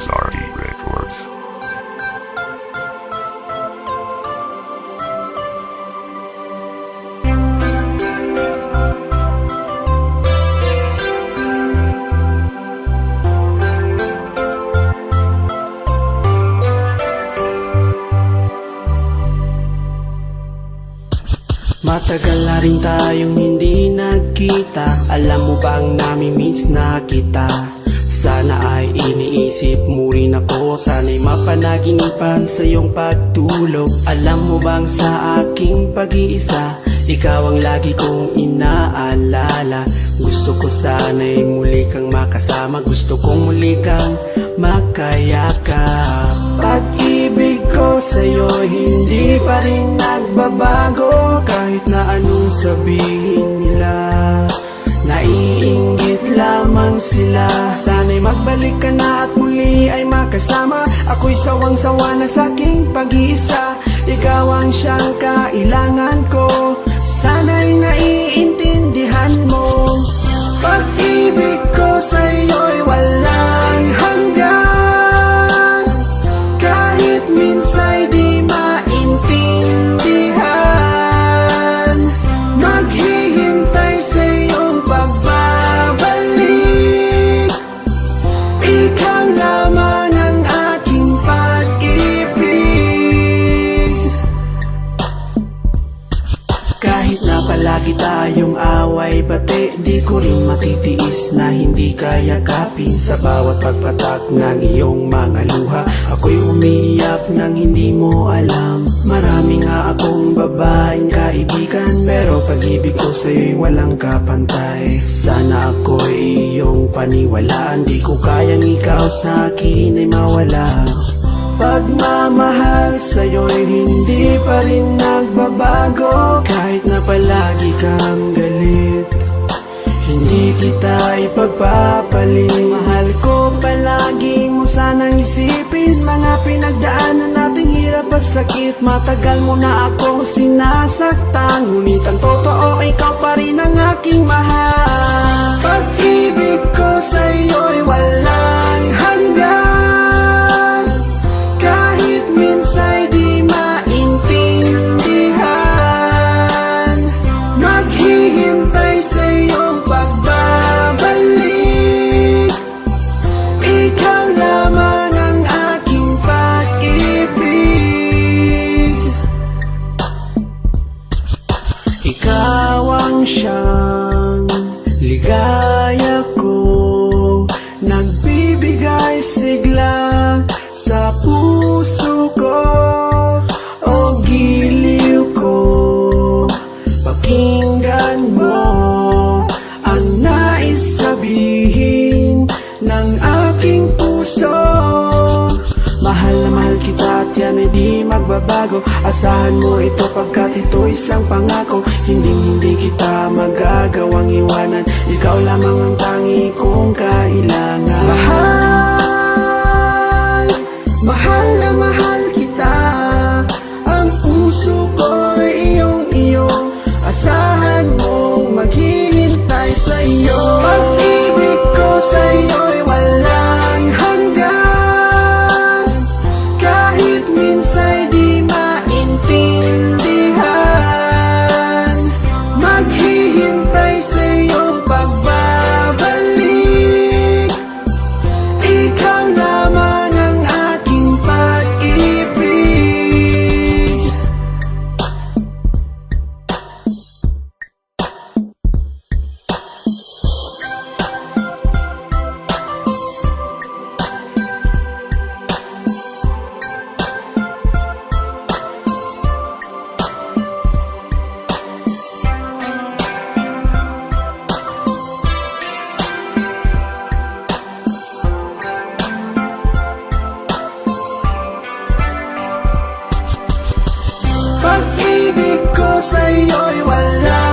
SRD Records. Matagal na rin tayong hindi nagkita. Alam mo bang nami-miss na kita? Sana ay iniisip mo rin ako. Sana'y mapanaginipan sa iyong pagtulog. Alam mo bang sa aking pag-iisa, ikaw ang lagi kong inaalala. Gusto ko sana'y muli kang makasama. Gusto kong muli kang makayakap. Pag-ibig ko sa'yo hindi pa rin nagbabago. Kahit na anong sabihin nila, naiinggit lamang sila. Sana'y magbalik ka na at muli ay makasama. Ako'y sawang-sawa na sa'king pag-iisa. Ikaw ang siyang kailangan ko. Sana'y naiintindihan mo. Pag-ibig ko sa'yo'y walang hanggan. Kahit minsa'y di maintindihan, maghihintay sa iyong pagbabalik. Ikaw lamang ang aking pag-ibig. Kahit na palagi tayong away bate, di ko rin matitiis na hindi kayakapin. Sa bawat pagpatak ng iyong mga luha, ako'y umiiyak nang hindi mo alam. Marami nga akong babaeng kaibigan, pero pag-ibig ko sa'yo'y walang kapantay. Sana ako'y iyong paniwalaan, di ko kayang ikaw sa'kin ay mawala. Pagmamahal sa'yo'y hindi pa rin nagbabago. Kahit na palagi kang galit, hindi kita ipagpapalit. Mahal ko palagi mo sanang isipin mga pinagdaanan nating hirap at sakit. Matagal mo na akong sinasaktan, ngunit ang totoo ikaw pa rin ang aking mahal. Pag-ibig ko sa'yo'y walang hanggan. Kahit minsa'y di maintindihan, maghihintay sa iyong pagbabalik. Ikaw lamang ang aking pag-ibig. Ikaw ang siyang ligaya ko, nagbibigay sigla sa puso ko. O giliw ko, pakinggan mo ang nais sabihin ng aking puso. Mahal na mahal kita at yan ay di magbabago. Asahan mo ito pagkat ito isang pangako. Hindi kita magagawang iwanan. Ikaw lamang ang tangi kong kailangan. Mahal na mahal kita. Ang puso ko'y iyong-iyo. Asahan mong maghihintay sa iyo. Pag-ibig ko sa iyo'y walang hanggan. Kahit minsa'y di maintindihan, maghihintay sa iyong pagbabalik. Ikaw lamang ang aking pag-ibig. Pag-ibig ko sa'yo'y walang